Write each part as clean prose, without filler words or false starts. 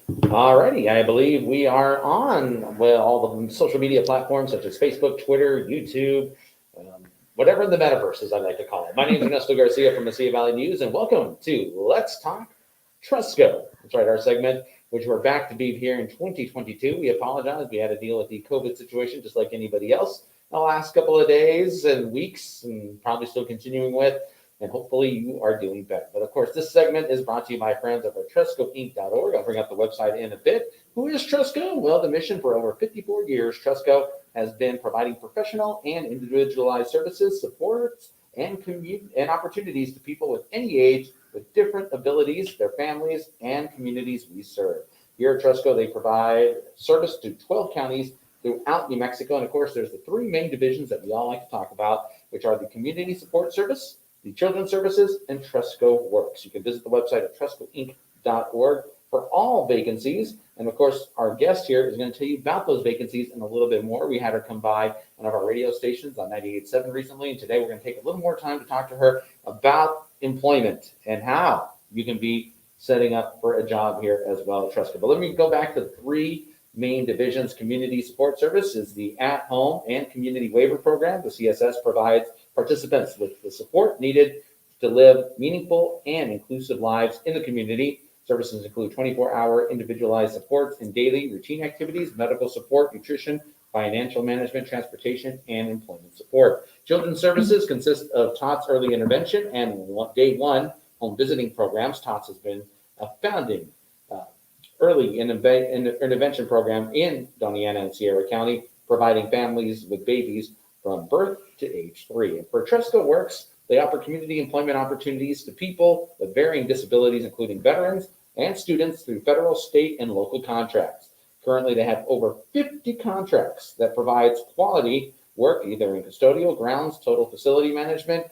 Alrighty, I believe we are on all the social media platforms such as Facebook, Twitter, YouTube, whatever the metaverse, as I like to call it. My name is Ernesto Garcia from Mesilla Valley News, and welcome to Let's Talk Trusco. That's right, our segment, which we're back to be here in 2022. We apologize. We had to deal with the COVID situation just like anybody else the last couple of days and weeks, and probably still continuing with. And hopefully you are doing better. But of course, this segment is brought to you by friends over at TrescoInc.org. I'll bring up the website in a bit. Who is Tresco? Well, the mission for over 54 years, Tresco has been providing professional and individualized services, supports, and opportunities to people with any age with different abilities, their families, and communities we serve. Here at Tresco, they provide service to 12 counties throughout New Mexico. And of course, there's the three main divisions that we all like to talk about, which are the Community Support Service, the Children's Services, and Tresco Works. You can visit the website at TrescoInc.org for all vacancies. And of course, our guest here is going to tell you about those vacancies and a little bit more. We had her come by one of our radio stations on 98.7 recently, and today we're going to take a little more time to talk to her about employment and how you can be setting up for a job here as well at Tresco. But let me go back to the three main divisions. Community Support Service is the at-home and community waiver program. The CSS provides participants with the support needed to live meaningful and inclusive lives in the community. Services include 24-hour individualized supports and daily routine activities, medical support, nutrition, financial management, transportation, and employment support. Children's Services consist of TOTS early intervention and day one home visiting programs. TOTS has been a founding early intervention program in Doñana and Sierra County, providing families with babies from birth to age 3. And for Tresco Works, they offer community employment opportunities to people with varying disabilities, including veterans and students through federal, state, and local contracts. Currently, they have over 50 contracts that provides quality work, either in custodial, grounds, total facility management,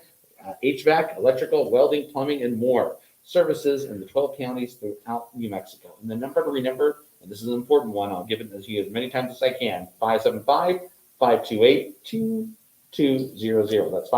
HVAC, electrical, welding, plumbing, and more services in the 12 counties throughout New Mexico. And the number to remember, and this is an important one, I'll give it to you as many times as I can, 575-528-2200. That's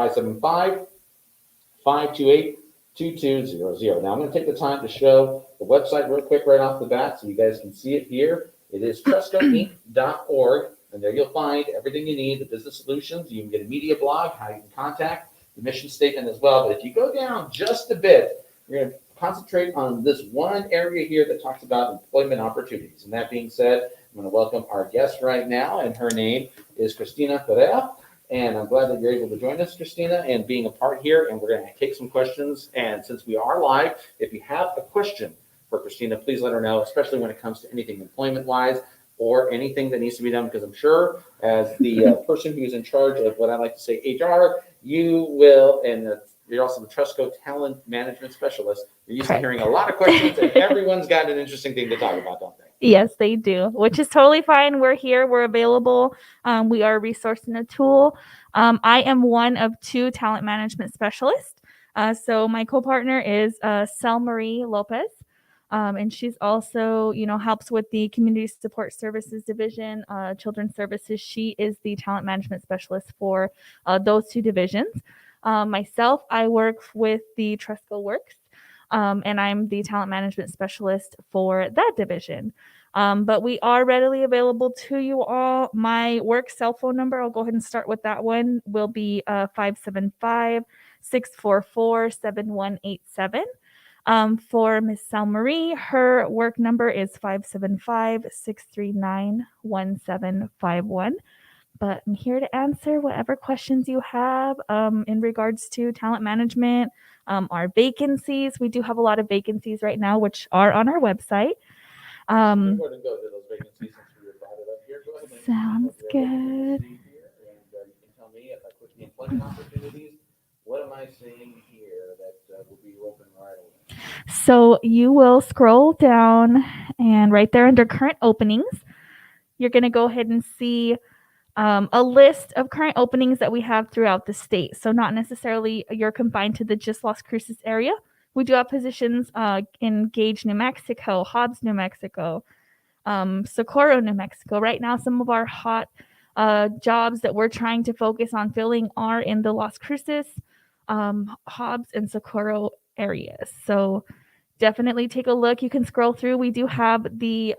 575-528-2200. Now I'm going to take the time to show the website real quick right off the bat so you guys can see it here. It is TrescoInc.org, and there you'll find everything you need, the business solutions. You can get a media blog, how you can contact, the mission statement as well. But if you go down just a bit, we're going to concentrate on this one area here that talks about employment opportunities. And that being said, I'm going to welcome our guest right now, and her name is Kristina Correra. And I'm glad that you're able to join us, Kristina, and being a part here. And we're going to take some questions. And since we are live, if you have a question for Kristina, please let her know, especially when it comes to anything employment-wise or anything that needs to be done, because I'm sure as the person who's in charge of what I like to say HR, you will, and you're also the Tresco Talent Management Specialist. You're used to hearing a lot of questions, and everyone's got an interesting thing to talk about, don't they? Yes, they do, which is totally fine. We're here. We're available. We are a resource and a tool. I am one of two talent management specialists. So my co-partner is Sel Marie Lopez. And she's also, helps with the Community Support Services Division, Children's Services. She is the talent management specialist for those two divisions. Myself, I work with the Tresco Works, and I'm the talent management specialist for that division. But we are readily available to you all. My work cell phone number, I'll go ahead and start with that one, will be 575-644-7187. For Miss Sal Marie, her work number is 575-639-1751. But I'm here to answer whatever questions you have in regards to talent management, our vacancies. We do have a lot of vacancies right now, which are on our website. I'm going to go to those vacancies since we brought it up here. Go ahead and Sounds good. you can tell me if I click the employment opportunities, what am I seeing here that will be open right away? So you will scroll down, and right there under current openings, you're going to go ahead and see a list of current openings that we have throughout the state. So not necessarily you're confined to the just Las Cruces area. We do have positions in Gage, New Mexico, Hobbs, New Mexico, Socorro, New Mexico. Right now, some of our hot jobs that we're trying to focus on filling are in the Las Cruces, Hobbs, and Socorro areas. So definitely take a look. You can scroll through. We do have the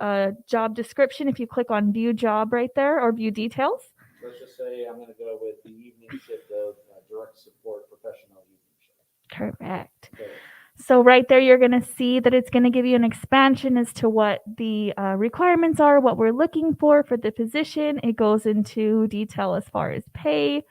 job description if you click on view job right there or view details. Let's just say I'm going to go with the evening shift of direct support professional evening shift. Correct. Okay. So right there, you're going to see that it's going to give you an expansion as to what the requirements are, what we're looking for the position. It goes into detail as far as pay,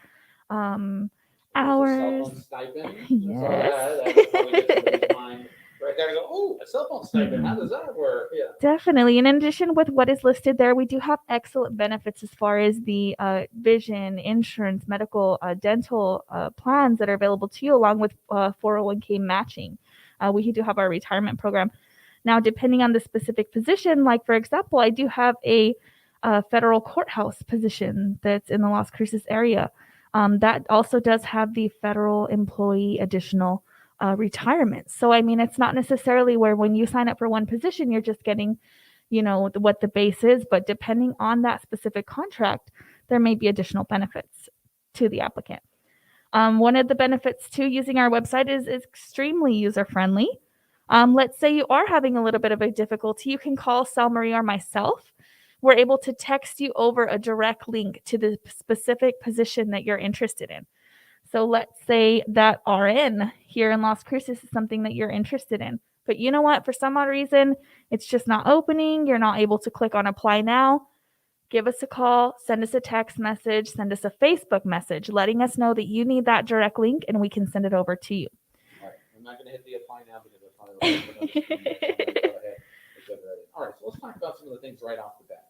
There's a hours. cell phone stipend. Yes. So that would probably get somebody's mind right there to go, oh, a cell phone stipend. How does that work? Yeah. Definitely. And in addition with what is listed there, we do have excellent benefits as far as the vision, insurance, medical, dental plans that are available to you, along with 401k matching. We do have our retirement program. Now, depending on the specific position, like for example, I do have a federal courthouse position that's in the Las Cruces area. That also does have the federal employee additional retirement. So, I mean, it's not necessarily where when you sign up for one position, you're just getting, what the base is, but depending on that specific contract, there may be additional benefits to the applicant. One of the benefits to using our website is extremely user friendly. Let's say you are having a little bit of a difficulty, you can call Sal Marie or myself. We're able to text you over a direct link to the specific position that you're interested in. So let's say that RN here in Las Cruces is something that you're interested in. But you know what? For some odd reason, it's just not opening. You're not able to click on apply now. Give us a call, send us a text message, send us a Facebook message letting us know that you need that direct link and we can send it over to you. All right. I'm not going to hit the apply now because I'll probably go ahead. All right. So let's talk about some of the things right off the bat.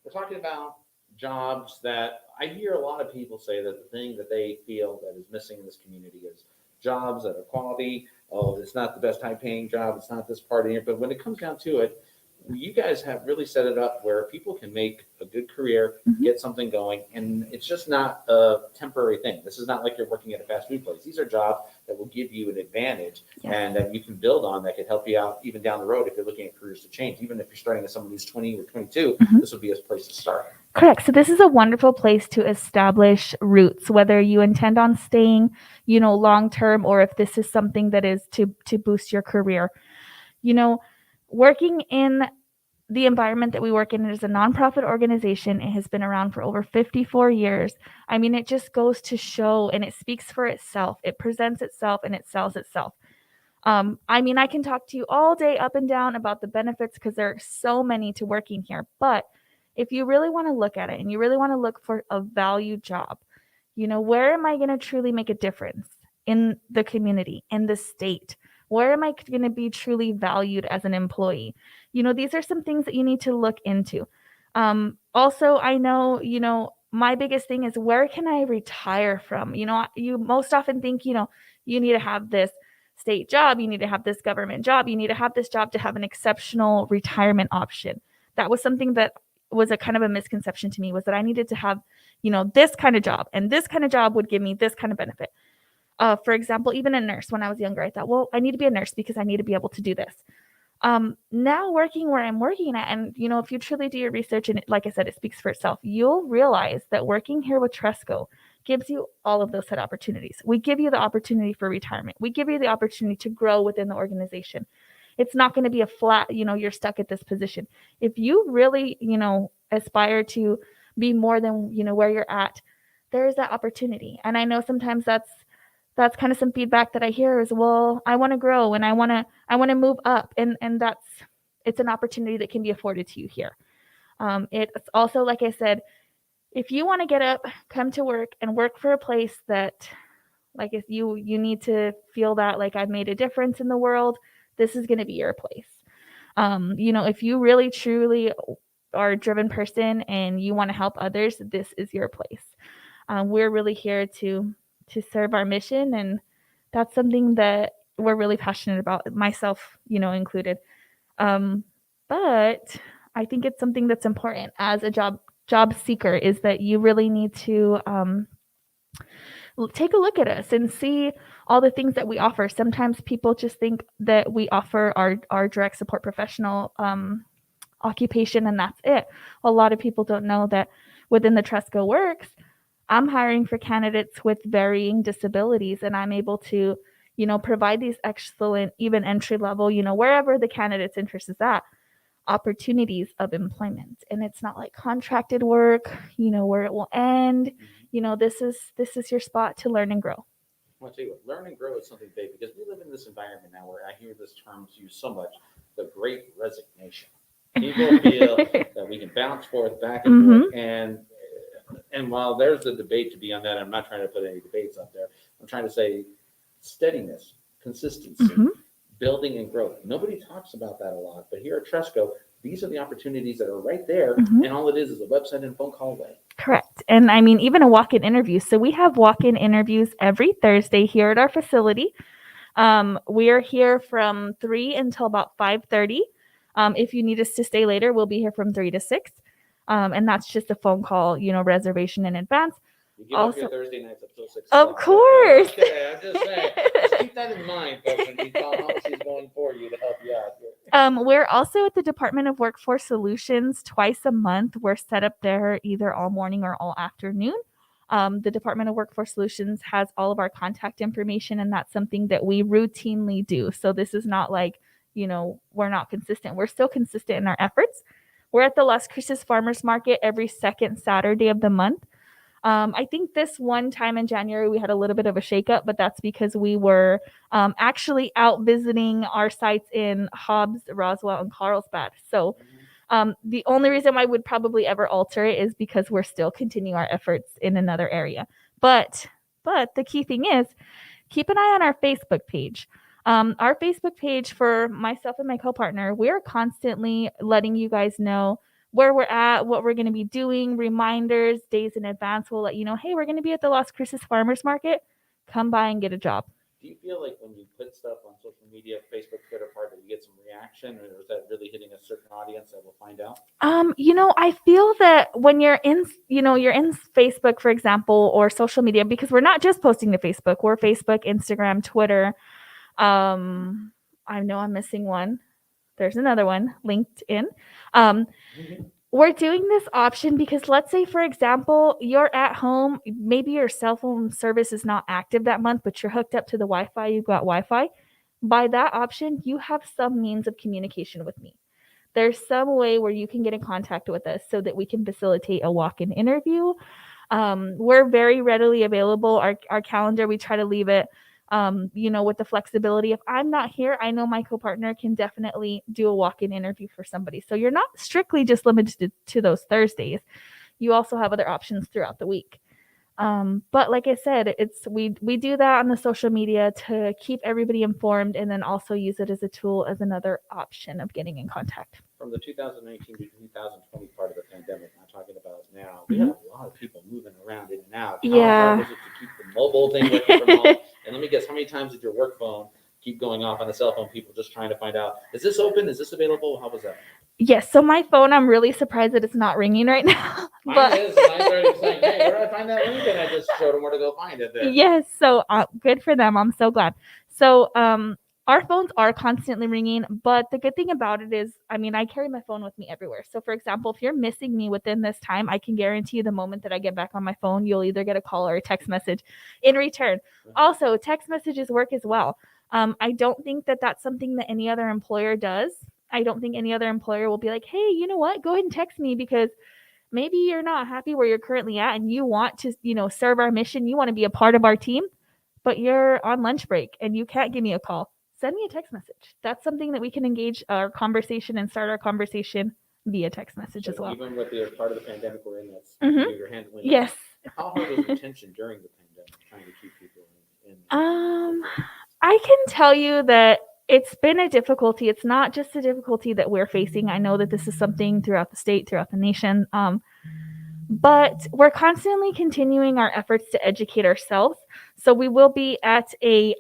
We're talking about jobs that I hear a lot of people say that the thing that they feel that is missing in this community is jobs that are quality. Oh, it's not the best high paying job. It's not this part of it. But when it comes down to it, you guys have really set it up where people can make a good career, get something going, and it's just not a temporary thing. This is not like you're working at a fast food place. These are jobs that will give you an advantage and that you can build on that could help you out even down the road if you're looking at careers to change. Even if you're starting as someone who's 20 or 22, this would be a place to start. Correct. So this is a wonderful place to establish roots, whether you intend on staying, long term, or if this is something that is to boost your career. Working in the environment that we work in, it is a nonprofit organization. It has been around for over 54 years. I mean, it just goes to show, and it speaks for itself. It presents itself and it sells itself. I mean, I can talk to you all day up and down about the benefits because there are so many to working here. But if you really want to look at it and you really want to look for a valued job, where am I going to truly make a difference in the community, in the state? Where am I going to be truly valued as an employee? These are some things that you need to look into. Also, I know, my biggest thing is where can I retire from? You most often think, you need to have this state job, you need to have this government job, you need to have this job to have an exceptional retirement option. That was something that was a kind of a misconception to me, was that I needed to have, this kind of job, and this kind of job would give me this kind of benefit. For example, even a nurse, when I was younger, I thought, well, I need to be a nurse because I need to be able to do this. Now working where I'm working at, and if you truly do your research, and like I said, it speaks for itself, you'll realize that working here with Tresco gives you all of those set opportunities. We give you the opportunity for retirement. We give you the opportunity to grow within the organization. It's not going to be a flat, you're stuck at this position. If you really, aspire to be more than, where you're at, there is that opportunity. And I know sometimes that's kind of some feedback that I hear is, well, I want to grow and I want to move up. And it's an opportunity that can be afforded to you here. It's also, like I said, if you want to get up, come to work and work for a place that, like, if you need to feel that, like, I've made a difference in the world, this is going to be your place. If you really truly are a driven person and you want to help others, this is your place. We're really here to serve our mission, and that's something that we're really passionate about, myself, included. But I think it's something that's important as a job seeker, is that you really need to take a look at us and see all the things that we offer. Sometimes people just think that we offer our direct support professional occupation and that's it. A lot of people don't know that within the Tresco Works, I'm hiring for candidates with varying disabilities, and I'm able to, provide these excellent, even entry level, wherever the candidate's interest is at, opportunities of employment. And it's not like contracted work, where it will end. This is your spot to learn and grow. Well, I'll tell you what, learn and grow is something big because we live in this environment now where I hear this term used so much, the great resignation. People feel that we can bounce forth, back and forth, and while there's a debate to be on that, I'm not trying to put any debates up there. I'm trying to say steadiness, consistency, building and growth. Nobody talks about that a lot, but here at Tresco, these are the opportunities that are right there, and all it is a website and phone call away. Correct. And I mean, even a walk-in interview. So we have walk-in interviews every Thursday here at our facility. We are here from 3 until about 5:30. If you need us to stay later, we'll be here from 3 to 6. And that's just a phone call, reservation in advance. You give up your Thursday nights up till 6 Of o'clock. course. Okay, I'm just saying. Just keep that in mind, folks, when you tell how she's going for you to help you out here. We're also at the Department of Workforce Solutions twice a month. We're set up there either all morning or all afternoon. The Department of Workforce Solutions has all of our contact information, and that's something that we routinely do. So this is not like, we're not consistent. We're still consistent in our efforts. We're at the Las Cruces Farmers Market every second Saturday of the month. I think this one time in January, we had a little bit of a shakeup, but that's because we were actually out visiting our sites in Hobbs, Roswell, and Carlsbad. So the only reason why I would probably ever alter it is because we're still continuing our efforts in another area. But the key thing is keep an eye on our Facebook page. Our Facebook page for myself and my co-partner, we're constantly letting you guys know where we're at, what we're going to be doing, reminders, days in advance. We'll let you know, hey, we're going to be at the Las Cruces Farmers Market. Come by and get a job. Do you feel like when you put stuff on social media, Facebook, Twitter, part that you get some reaction, or is that really hitting a certain audience that we'll find out? I feel that when you're in Facebook, for example, or social media, because we're not just posting to Facebook, we're Facebook, Instagram, Twitter. I know I'm missing one. There's another one, LinkedIn. We're doing this option because let's say, for example, you're at home, maybe your cell phone service is not active that month, but you're hooked up to the Wi-Fi, you've got Wi-Fi. By that option, you have some means of communication with me. There's some way where you can get in contact with us so that we can facilitate a walk-in interview. We're very readily available. Our calendar, we try to leave it with the flexibility. If I'm not here, I know my co-partner can definitely do a walk-in interview for somebody. So you're not strictly just limited to those Thursdays. You also have other options throughout the week. But like I said, we do that on the social media to keep everybody informed and then also use it as a tool, as another option of getting in contact. From the 2019 to 2020 part of the pandemic, I'm talking about now, we had a lot of people moving around in and out. How hard was it to keep the mobile thing working from home? And let me guess, how many times did your work phone keep going off on the cell phone, people just trying to find out, is this open? Is this available? How was that? Yes, so my phone, I'm really surprised that it's not ringing right now. Mine is, and I started saying, hey, where do I find that link? And I just showed them where to go find it there. Yes, so good for them. I'm so glad. So our phones are constantly ringing, but the good thing about it is, I carry my phone with me everywhere. So for example, if you're missing me within this time, I can guarantee you the moment that I get back on my phone, you'll either get a call or a text message in return. Also, text messages work as well. I don't think that that's something that any other employer does. I don't think any other employer will be like, hey, you know what? Go ahead and text me because maybe you're not happy where you're currently at and you want to, serve our mission. You want to be a part of our team, but you're on lunch break and you can't give me a call. Send me a text message. That's something that we can engage our conversation and start our conversation via text message as well. Even with the part of the pandemic we're in, that's you're handling. Yes. How hard was retention during the pandemic, trying to keep people in? I can tell you that it's been a difficulty. It's not just a difficulty that we're facing. I know that this is something throughout the state, throughout the nation. But we're constantly continuing our efforts to educate ourselves. So we will be at a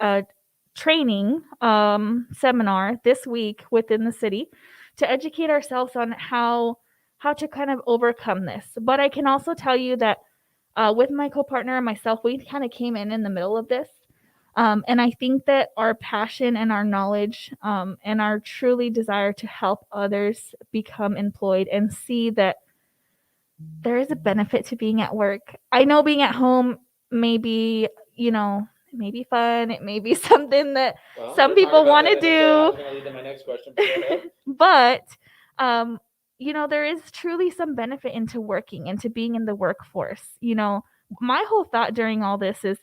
training seminar this week within the city to educate ourselves on how to kind of overcome this. But I can also tell you that with my co-partner and myself, we kind of came in the middle of this. And I think that our passion and our knowledge and our truly desire to help others become employed and see that there is a benefit to being at work. I know being at home maybe, It may be fun. It may be something that Well, some we'll talk people about want that to in a bit. I was do. going to lead to my next question, but go ahead. But there is truly some benefit into working, into being in the workforce. My whole thought during all this is,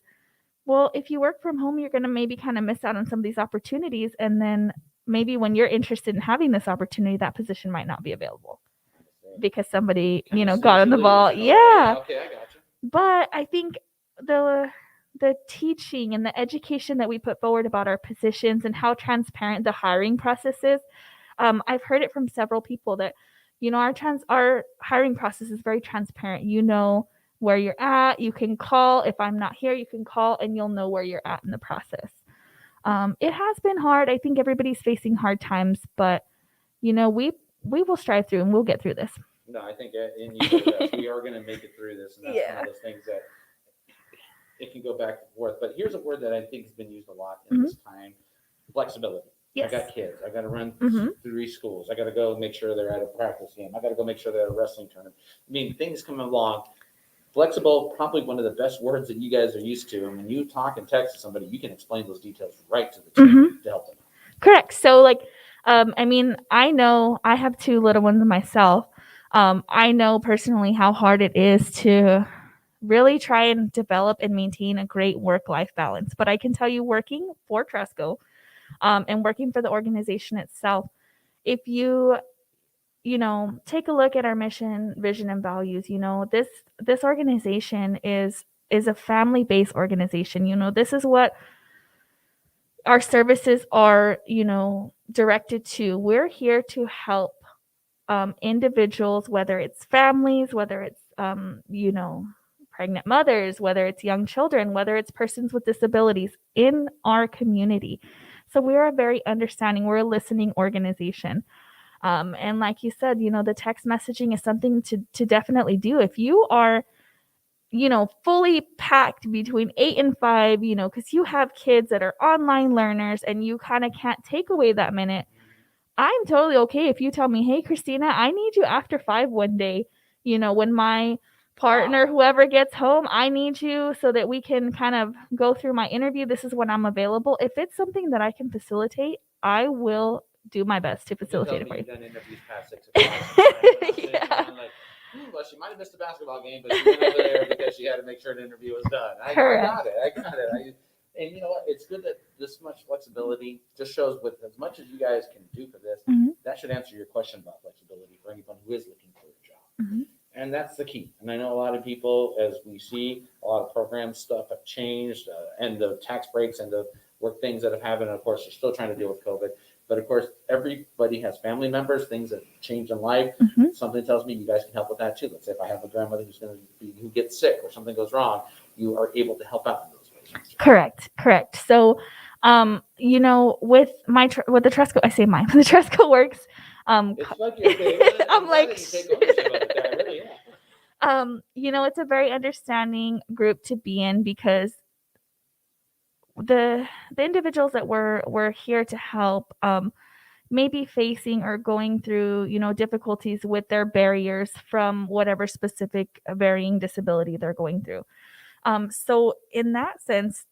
well, if you work from home, you're going to maybe kind of miss out on some of these opportunities. And then maybe when you're interested in having this opportunity, that position might not be available because somebody, got on the ball. Yeah. Okay, I got you. But I think the teaching and the education that we put forward about our positions and how transparent the hiring process is, I've heard it from several people that, our hiring process is very transparent. Where you're at, you can call. If I'm not here, you can call and you'll know where you're at in the process. It has been hard. I think everybody's facing hard times, but we will strive through and we'll get through this. No, I think and you know that we are going to make it through this, and that's one of those things that it can go back and forth. But here's a word that I think has been used a lot in this time: flexibility. Yes. I got kids. I got to run Mhm. 3 schools. I got to go make sure they're at a practice game. I got to go make sure they're at a wrestling tournament. I mean, things come along. Flexible, probably one of the best words that you guys are used to. And when you talk and text to somebody, you can explain those details right to the team to help them. Correct. So, I know I have 2 little ones myself. I know personally how hard it is to really try and develop and maintain a great work-life balance. But I can tell you, working for Tresco, and working for the organization itself, if you take a look at our mission, vision, and values, this organization is a family-based organization. This is what our services are, directed to. We're here to help individuals, whether it's families, whether it's, pregnant mothers, whether it's young children, whether it's persons with disabilities in our community. So we're a very understanding, we're a listening organization. And like you said, the text messaging is something to definitely do. If you are, fully packed between 8 and 5, because you have kids that are online learners and you kind of can't take away that minute, I'm totally okay if you tell me, hey, Kristina, I need you after 5 one day. When my partner, whoever gets home, I need you so that we can kind of go through my interview. This is when I'm available. If it's something that I can facilitate, I will do my best to facilitate it for you. You've done interviews past 6 o'clock. Yeah. Well, she might have missed the basketball game, but she went over there because she had to make sure the interview was done. I got it. And you know what? It's good that this much flexibility just shows with as much as you guys can do for this, that should answer your question about flexibility for anyone who is looking for a job. And that's the key. And I know a lot of people, as we see, a lot of program stuff have changed, and the tax breaks and the work things that have happened. And of course, they're still trying to deal with COVID. But of course, everybody has family members, things that change in life. Something tells me you guys can help with that too. Let's say if I have a grandmother who gets sick or something goes wrong, you are able to help out in those ways. Correct. So, with the Tresco, I say mine. The Tresco works. It's like your favorite. I'm like, you take ownership of it. I really am. It's a very understanding group to be in because the individuals that we're here to help may be facing or going through, difficulties with their barriers from whatever specific varying disability they're going through. So in that sense,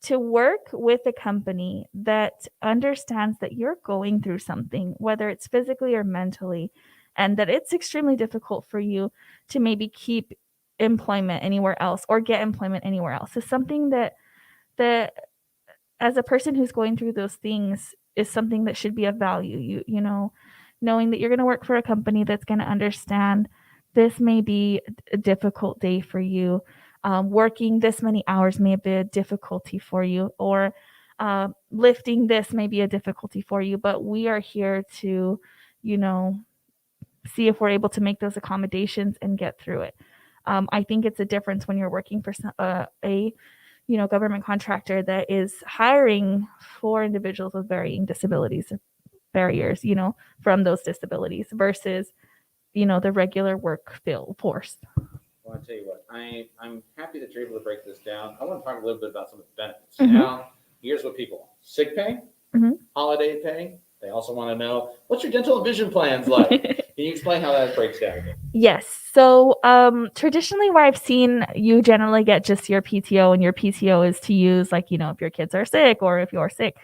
to work with a company that understands that you're going through something, whether it's physically or mentally, and that it's extremely difficult for you to maybe keep employment anywhere else or get employment anywhere else, is something that as a person who's going through those things is something that should be of value. Knowing that you're going to work for a company that's going to understand this may be a difficult day for you. Working this many hours may be a difficulty for you, or lifting this may be a difficulty for you, but we are here to, see if we're able to make those accommodations and get through it. I think it's a difference when you're working for a government contractor that is hiring for individuals with varying disabilities, barriers, from those disabilities versus, the regular work force. Well, I'll tell you what, I'm happy that you're able to break this down. I want to talk a little bit about some of the benefits. Now, here's what people want. Sick pay, holiday pay. They also want to know, what's your dental and vision plans like? Can you explain how that breaks down again? Yes. So traditionally where I've seen you generally get just your PTO, and your PTO is to use like, if your kids are sick or if you're sick.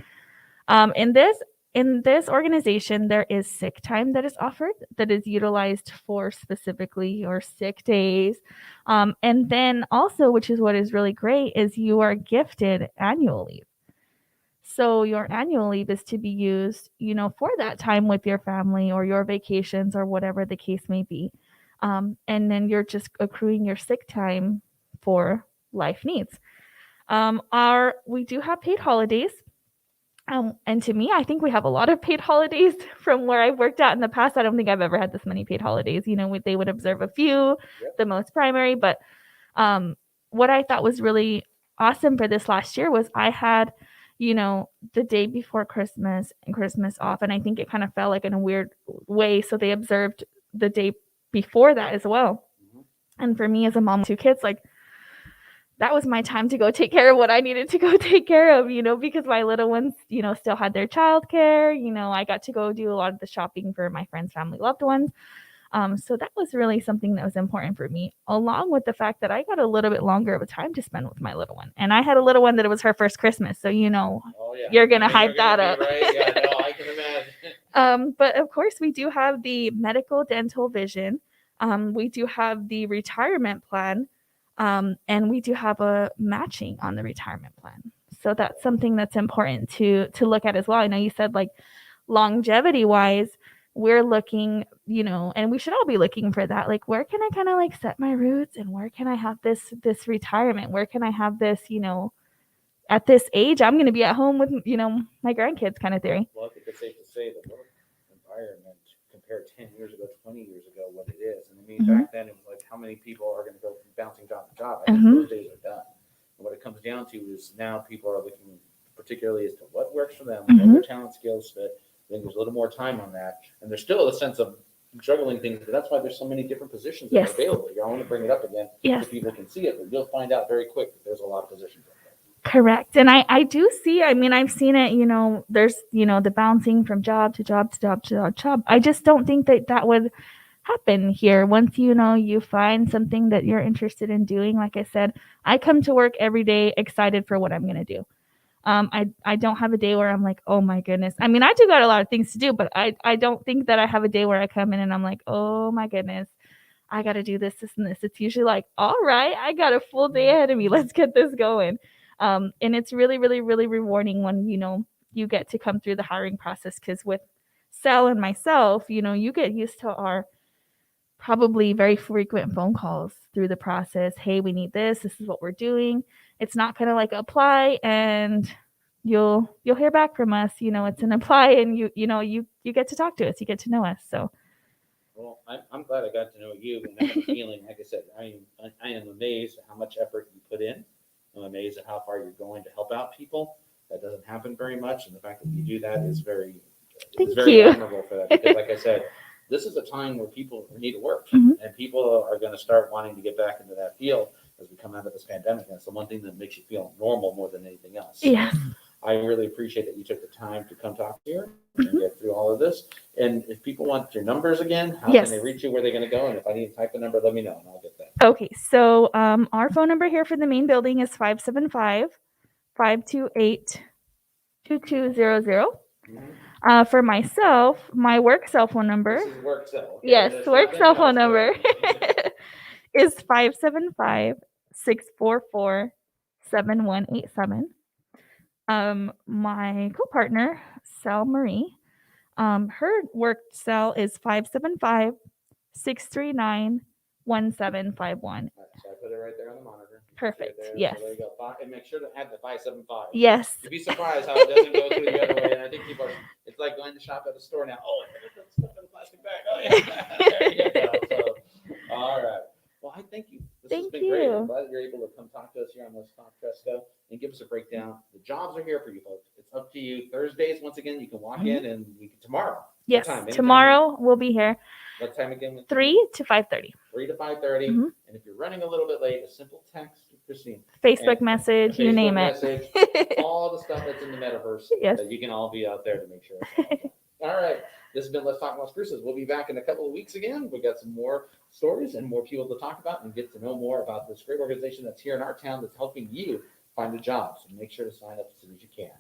In this organization, there is sick time that is offered that is utilized for specifically your sick days. And then also, which is what is really great, is you are gifted annual leave. So your annual leave is to be used, for that time with your family or your vacations or whatever the case may be. And then you're just accruing your sick time for life needs. We do have paid holidays. And to me, I think we have a lot of paid holidays from where I've worked at in the past. I don't think I've ever had this many paid holidays. They would observe a few, the most primary. But what I thought was really awesome for this last year was I had, the day before Christmas and Christmas off. And I think it kind of fell like in a weird way. So they observed the day before that as well. And for me as a mom with 2 kids, like, that was my time to go take care of what I needed to go take care of, because my little ones, still had their childcare. I got to go do a lot of the shopping for my friends, family, loved ones. So that was really something that was important for me, along with the fact that I got a little bit longer of a time to spend with my little one. And I had a little one that it was her first Christmas. So, you're going to hype that up. Right? Yeah, no, I can imagine. But of course, we do have the medical, dental, vision. We do have the retirement plan. And we do have a matching on the retirement plan. So that's something that's important to look at as well. I know you said like longevity wise, we're looking, and we should all be looking for that. Like, where can I kind of like set my roots, and where can I have this retirement? Where can I have this, at this age, I'm going to be at home with, my grandkids kind of theory. Well, I think it's safe to say the work environment compared 10 years ago, 20 years ago, what it is. And I mean, back then it was like, how many people are going to go from bouncing job to job? I think those days are done. And what it comes down to is now people are looking particularly as to what works for them, what their talent skills fit. I think there's a little more time on that. And there's still a sense of juggling things, but that's why there's so many different positions that are available. I want to bring it up again so people can see it, but you'll find out very quick that there's a lot of positions out there. Correct. And I do see, I've seen it, there's, the bouncing from job to job to job to job. I just don't think that would happen here. Once, you find something that you're interested in doing, like I said, I come to work every day excited for what I'm going to do. I don't have a day where I'm like, oh my goodness. I mean, I do got a lot of things to do, but I don't think that I have a day where I come in and I'm like, oh my goodness, I got to do this, this, and this. It's usually like, all right, I got a full day ahead of me. Let's get this going. And it's really, really, really rewarding when, you get to come through the hiring process, because with Sal and myself, you get used to our probably very frequent phone calls through the process. Hey, we need this. This is what we're doing. It's not kind of like apply and you'll hear back from us. It's an apply and you get to talk to us. You get to know us. So. Well, I'm glad I got to know you, and I have a feeling, like I said, I am amazed at how much effort you put in. I'm amazed at how far you're going to help out people. That doesn't happen very much, and the fact that you do that is very admirable for that. Because, like I said, this is a time where people need to work, and people are going to start wanting to get back into that field as we come out of this pandemic. And it's the one thing that makes you feel normal more than anything else. Yes. I really appreciate that you took the time to come talk here and get through all of this. And if people want your numbers again, how can they reach you? Where they're going to go? And if I need to type a number, let me know and I'll get that. Okay. So our phone number here for the main building is 575-528-2200. For myself, my work cell phone number. This is work cell. Okay? Yes, work cell phone number is 575-644-7187. My co-partner, Sal Marie, her work cell is 575-639-1751. So I put it right there on the monitor. Perfect. There. Yes. So there you go. And make sure to add the 575. Yes. You'd be surprised how it doesn't go through the other way. And I think people are, it's like going to shop at a store now. Oh, I got that stuff in a plastic bag. Oh, yeah. There you go. So, all right. Well, I thank you. This has been great. I'm glad you're able to come talk to us here on Let's Talk Tresco and give us a breakdown. The jobs are here for you folks. It's up to you. Thursdays, once again, you can walk in and tomorrow. Yes, tomorrow we'll be here. What time again? 3 to 5:30. 3 to 5:30. And if you're running a little bit late, a simple text to Kristina. Facebook message, you name it. All the stuff that's in the metaverse. Yes. That you can all be out there to make sure it's all done. All right. This has been Let's Talk Las Cruces. We'll be back in a couple of weeks again. We've got some more stories and more people to talk about and get to know more about this great organization that's here in our town that's helping you find a job. So make sure to sign up as soon as you can.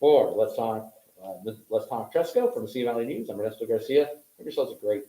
For Let's Talk Tresco from the Sea Valley News, I'm Ernesto Garcia. Have yourselves a great